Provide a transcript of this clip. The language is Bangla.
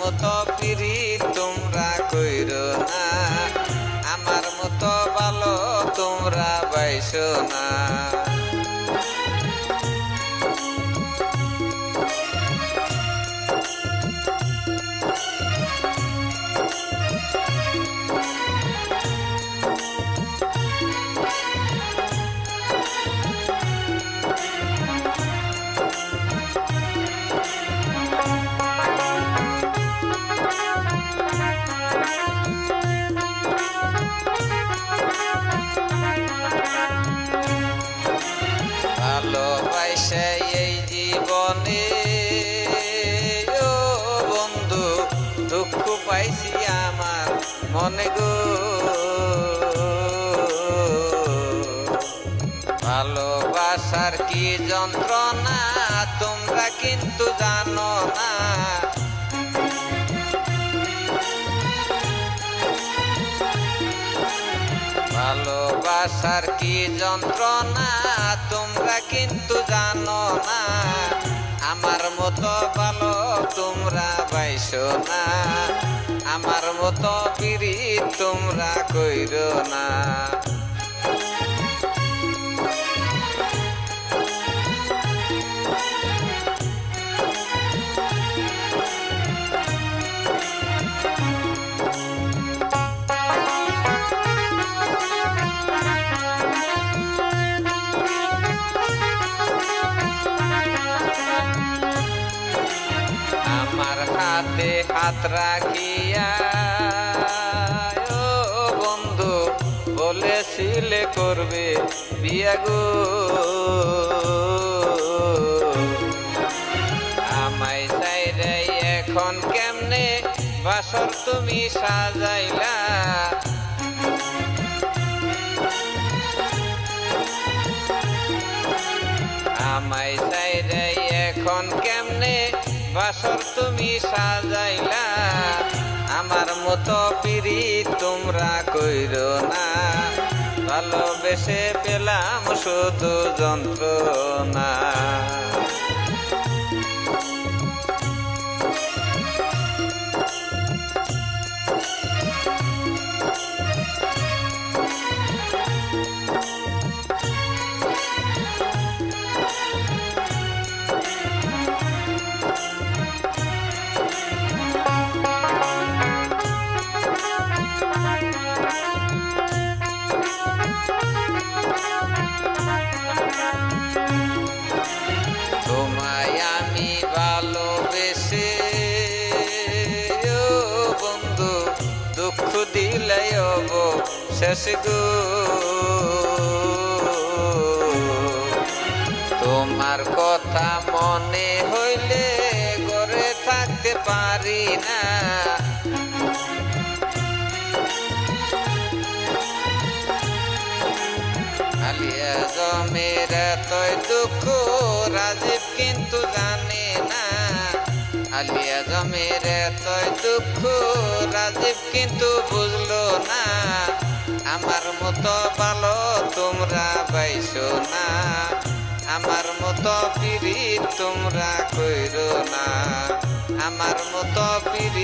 মতো পিরিত তোমরা কইরো না, আমার মতো ভালো তোমরা বাইসো না। ভালোবাসা এই জীবনে ও বন্ধু দুঃখ পাইছি আমার মনে গো। ভালোবাসার কি যন্ত্রণা তোমরা কিন্তু জানো না। ভালোবাসার কি যন্ত্রণা তোমরা কিন্তু জানো না, আমার মতো ভালো তোমরা বাইসো না, আমার মতো পিরিত তোমরা কইরো না। আমার হাতে হাত রাখিয়া ও বন্ধু বলেছিলে করবে বিয়া গো। আমায় চাইরে এখন কেমনে বাসর তুমি সাজাইলা। আমায় চাইরে এখন কেমনে বাসর তুমি সাজাইলা, আমার মতো পিরিত তোমরা কইরো না, ভালোবেসে পেলাম শুধু যন্ত্রণা। তোমায় আমি ভালোবেসে ও বন্ধু দুঃখ দিলে শেষ গো। তোমার কথা মনে হইলে ঘরে থাকতে পারি না। আলিয়া জমের এতই দুঃখ রাজীব কিন্তু জানে না। আলিয়া জমের এতই দুঃখ রাজীব কিন্তু বুঝলো না, আমার মতো ভালো তোমরা বাইসো না, আমার মতো পিরিত তোমরা কইরো না, আমার মতো পিরিত